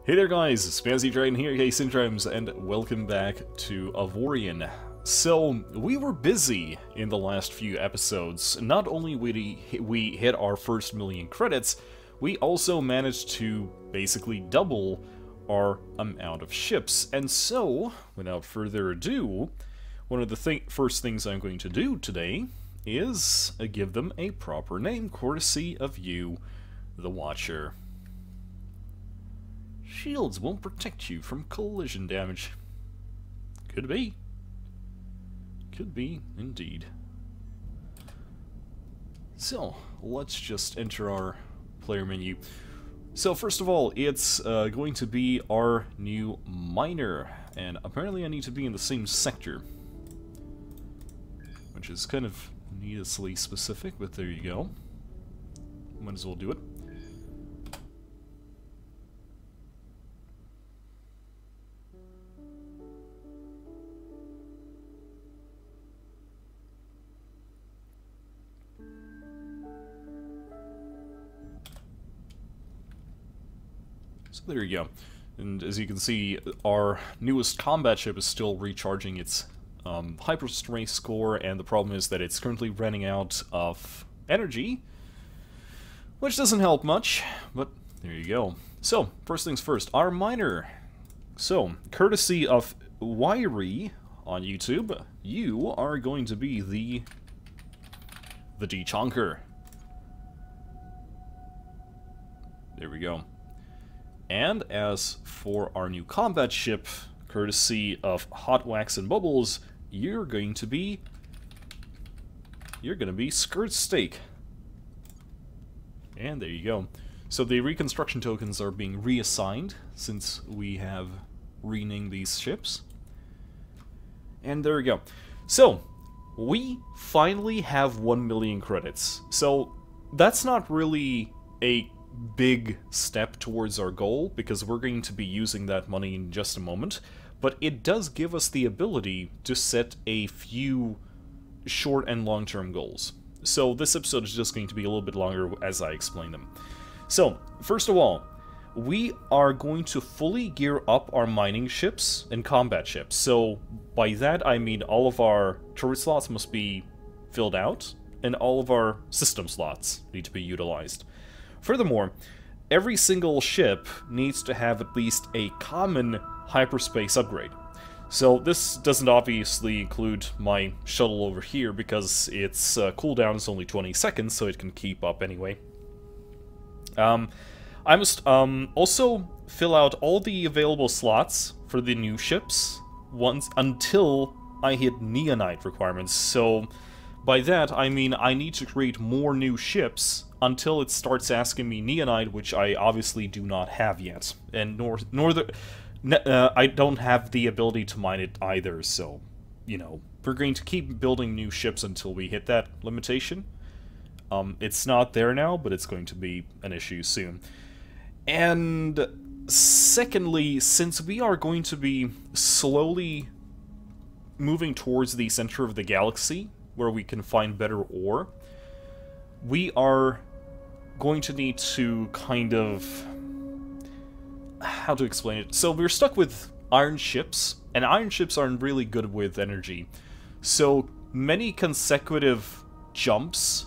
Hey there guys, Spazzy Dragon here, hey Syndromes, and welcome back to Avorion. So, we were busy in the last few episodes. Not only we hit our first million credits, we also managed to basically double our amount of ships. And so, without further ado, one of the first things I'm going to do today is give them a proper name, courtesy of you, the Watcher. Shields won't protect you from collision damage. Could be. Could be, indeed. So, let's just enter our player menu. So, first of all, it's going to be our new miner. And apparently I need to be in the same sector. Which is kind of needlessly specific, but there you go. Might as well do it. So there you go. And as you can see, our newest combat ship is still recharging its hyperspace score, and the problem is that it's currently running out of energy, which doesn't help much, but there you go. So, first things first, our miner. So, courtesy of Wiry on YouTube, you are going to be the D-Chonker. There we go. And as for our new combat ship, courtesy of Hot Wax and Bubbles, you're going to be Skirt Steak. And there you go. So the reconstruction tokens are being reassigned since we have renamed these ships. And there we go. So, we finally have 1 million credits. So, that's not really a big step towards our goal, because we're going to be using that money in just a moment, but it does give us the ability to set a few short and long-term goals. So this episode is just going to be a little bit longer as I explain them. So, first of all, we are going to fully gear up our mining ships and combat ships. So by that I mean all of our turret slots must be filled out, and all of our system slots need to be utilized. Furthermore, every single ship needs to have at least a common hyperspace upgrade. So this doesn't obviously include my shuttle over here, because its cooldown is only 20 seconds, so it can keep up anyway. I must also fill out all the available slots for the new ships until I hit Neonite requirements. So by that I mean I need to create more new ships until it starts asking me Neonite, which I obviously do not have yet, and I don't have the ability to mine it either. So, you know, we're going to keep building new ships until we hit that limitation. It's not there now, but it's going to be an issue soon. And secondly, since we are going to be slowly moving towards the center of the galaxy, where we can find better ore, we are going to need to kind of... how to explain it? So we're stuck with iron ships, and iron ships aren't really good with energy. So many consecutive jumps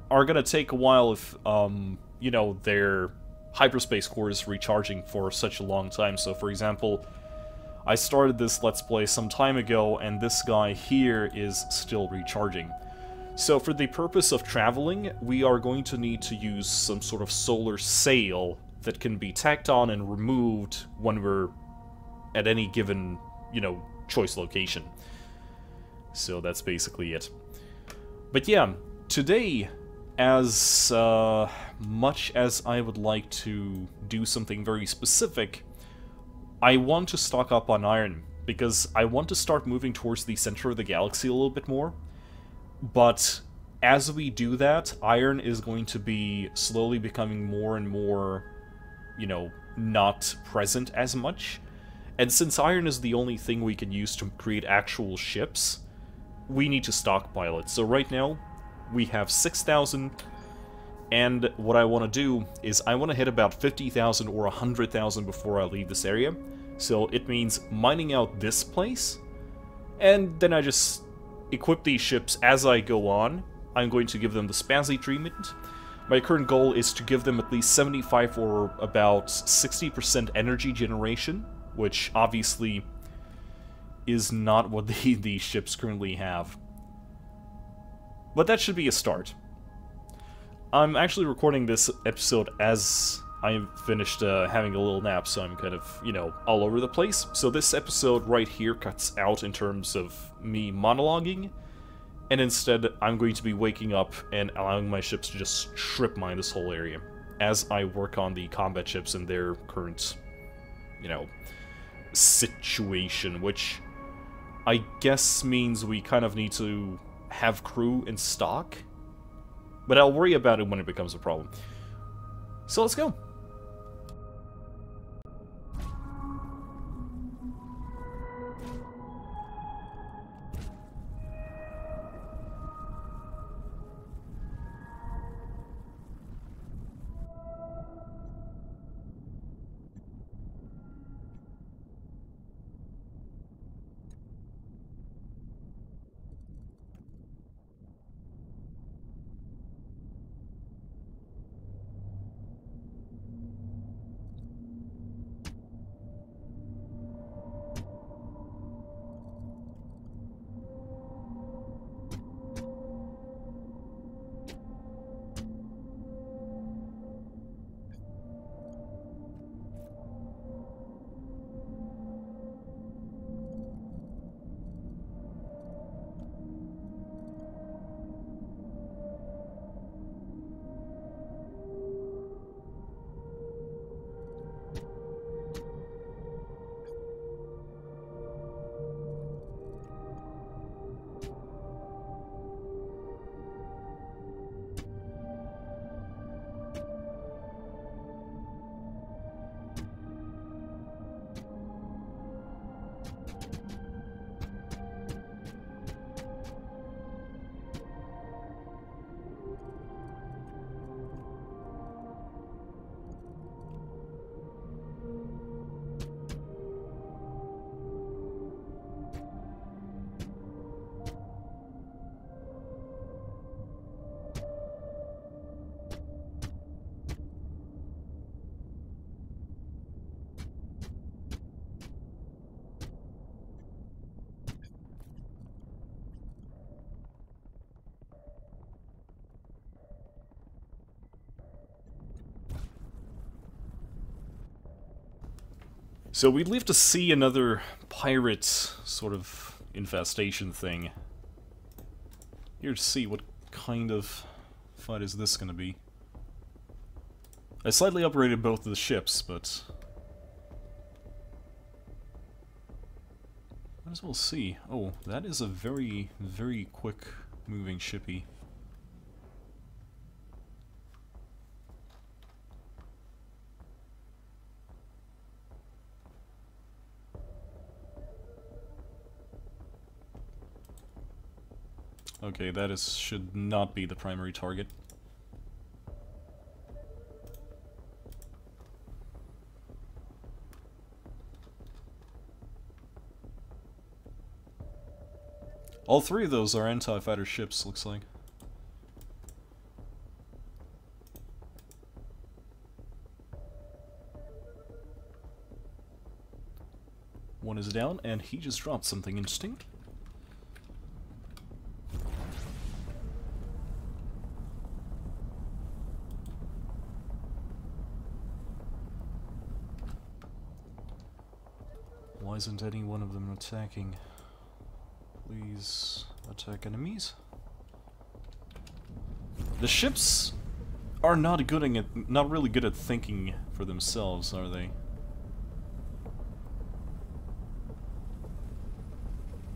are gonna take a while if, you know, their hyperspace core is recharging for such a long time. So for example, I started this Let's Play some time ago, and this guy here is still recharging. So for the purpose of traveling, we are going to need to use some sort of solar sail that can be tacked on and removed when we're at any given, you know, choice location. So that's basically it. But yeah, today, as much as I would like to do something very specific, I want to stock up on iron, because I want to start moving towards the center of the galaxy a little bit more. But as we do that, iron is going to be slowly becoming more and more, you know, not present as much. And since iron is the only thing we can use to create actual ships, we need to stockpile it. So right now, we have 6,000 And what I want to do is I want to hit about 50,000 or 100,000 before I leave this area. So it means mining out this place, and then I just equip these ships as I go on. I'm going to give them the Spazzy treatment. My current goal is to give them at least 75 or about 60% energy generation, which obviously is not what these ships currently have. But that should be a start. I'm actually recording this episode as I finished having a little nap, so I'm kind of, you know, all over the place. So this episode right here cuts out in terms of me monologuing, and instead I'm going to be waking up and allowing my ships to just strip mine this whole area as I work on the combat ships and their current, you know, situation, which I guess means we kind of need to have crew in stock. But I'll worry about it when it becomes a problem. So let's go. So we live to see another pirate sort of infestation thing. Here to see what kind of fight is this gonna be. I slightly upgraded both of the ships, but might as well see. Oh, that is a very, very quick moving shippy. Okay, that should not be the primary target. All three of those are anti-fighter ships, looks like. One is down, and he just dropped something interesting. Why isn't any one of them attacking? Please attack enemies. The ships are not really good at thinking for themselves, are they?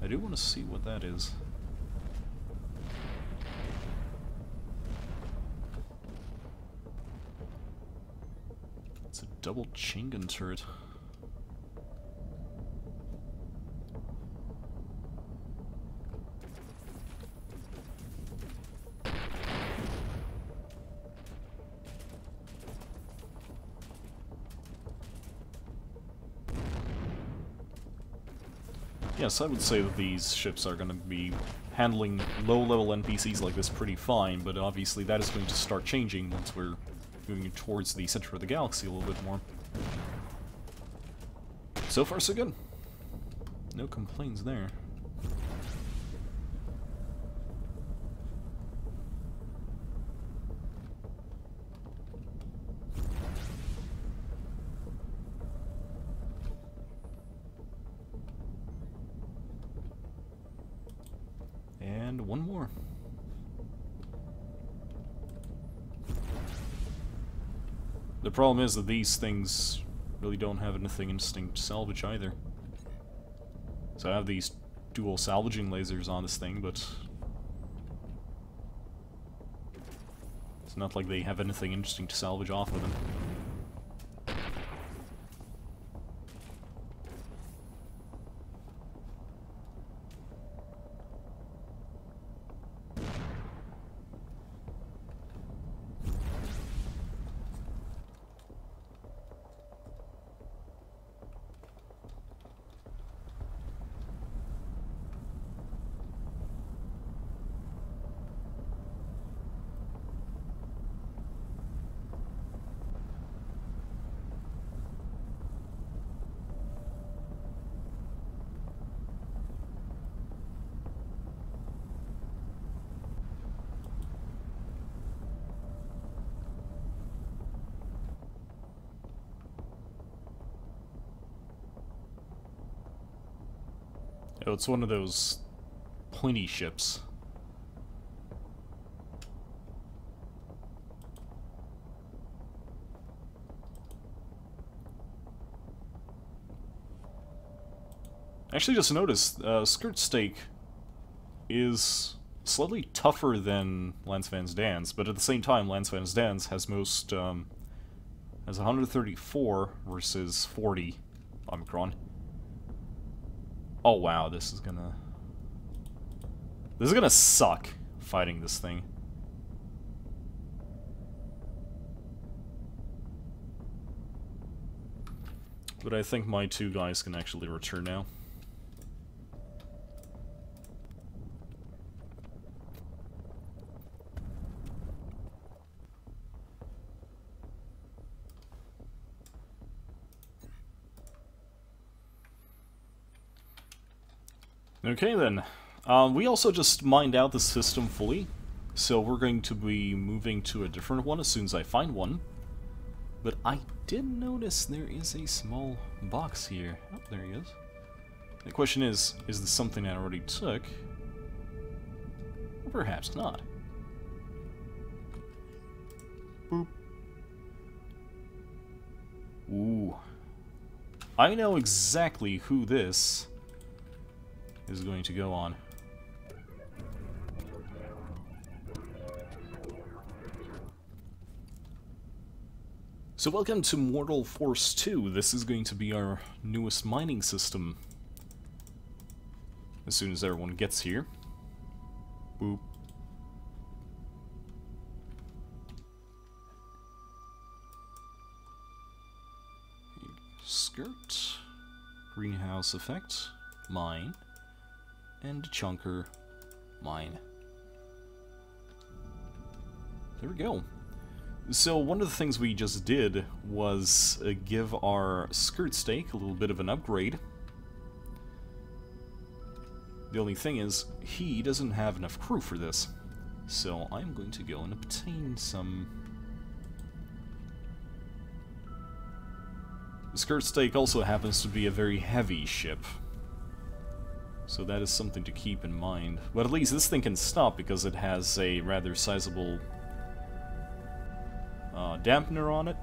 I do want to see what that is. It's a double Chingan turret. Yes, I would say that these ships are going to be handling low-level NPCs like this pretty fine, but obviously that is going to start changing once we're moving towards the center of the galaxy a little bit more. So far, so good. No complaints there. And one more. The problem is that these things really don't have anything interesting to salvage either. So I have these dual salvaging lasers on this thing, but it's not like they have anything interesting to salvage off of them. Oh, it's one of those pointy ships. Actually, just noticed, Skirt Stake is slightly tougher than Lance Van Dans, but at the same time, Lance Van Dans has most, has 134 versus 40 Omicron. Oh wow, this is gonna suck, fighting this thing. But I think my two guys can actually return now. Okay then, we also just mined out the system fully, so we're going to be moving to a different one as soon as I find one. But I did notice there is a small box here. Oh, there he is. The question is this something I already took? Or perhaps not. Boop. Ooh. I know exactly who this is going to go on. So welcome to Mortal Force 2. This is going to be our newest mining system. As soon as everyone gets here. Boop. Skirt. Greenhouse effect. Mine. And chunker, mine. There we go. So one of the things we just did was give our Skirt Stake a little bit of an upgrade. The only thing is, he doesn't have enough crew for this. So I'm going to go and obtain some. The Skirt Stake also happens to be a very heavy ship. So that is something to keep in mind. But at least this thing can stop because it has a rather sizable dampener on it,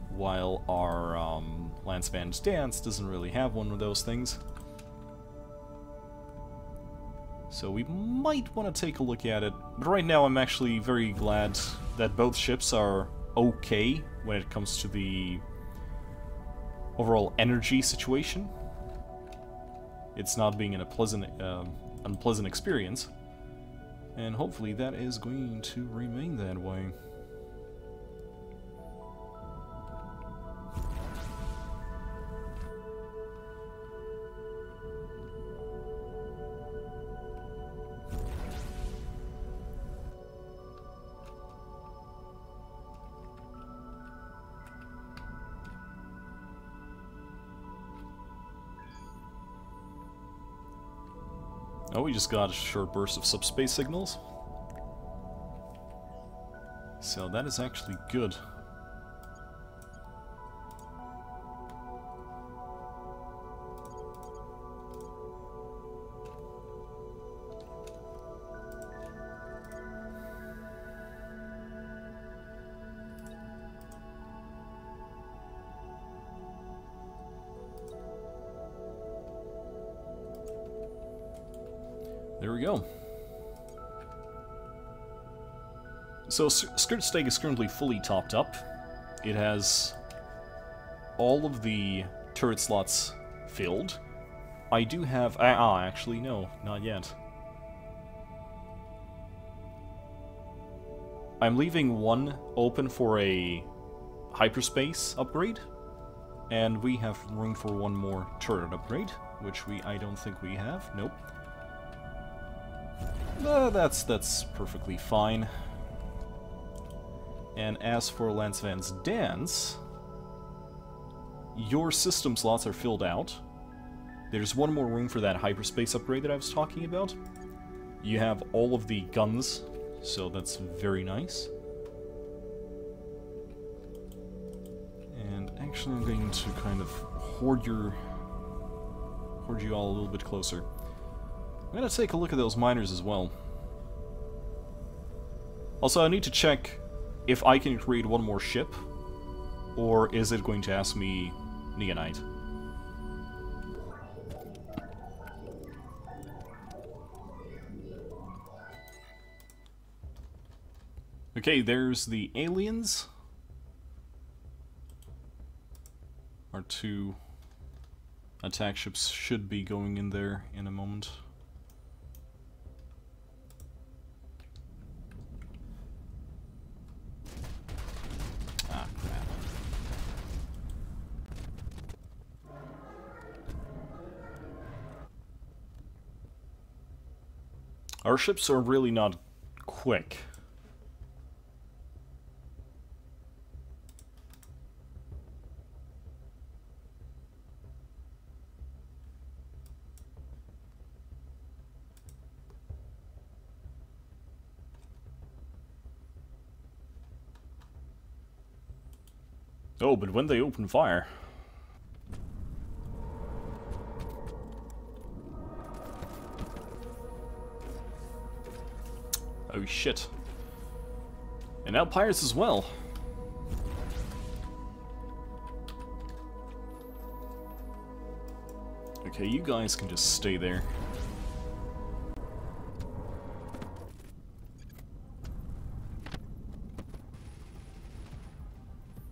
while our Lance Van Dans doesn't really have one of those things. So we might want to take a look at it. But right now I'm actually very glad that both ships are okay when it comes to the overall energy situation. It's not being an unpleasant experience, and hopefully that is going to remain that way. Oh, we just got a short burst of subspace signals. So that is actually good. There we go. So Skirt Stake is currently fully topped up. It has all of the turret slots filled. I do have... actually no, not yet. I'm leaving one open for a hyperspace upgrade, and we have room for one more turret upgrade, which I don't think we have. Nope. That's perfectly fine. And as for Lance Van's Dance, your system slots are filled out. There's one more room for that hyperspace upgrade that I was talking about. You have all of the guns, so that's very nice. And actually I'm going to kind of hoard you all a little bit closer. I'm gonna take a look at those miners as well. Also, I need to check if I can create one more ship, or is it going to ask me Neonite? Okay, there's the aliens. Our two attack ships should be going in there in a moment. Our ships are really not quick. Oh, but when they open fire... Oh shit. And now pirates as well. Okay, you guys can just stay there.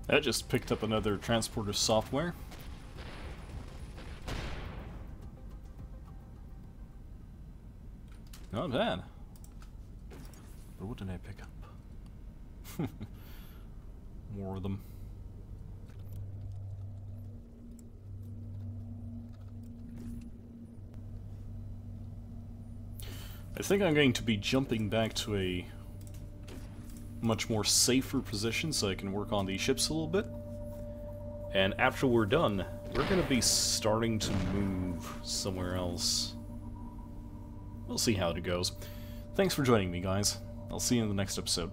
That just picked up another transporter software. Not bad. But what did I pick up? More of them. I think I'm going to be jumping back to a much more safer position so I can work on these ships a little bit. And after we're done, we're going to be starting to move somewhere else. We'll see how it goes. Thanks for joining me, guys. I'll see you in the next episode.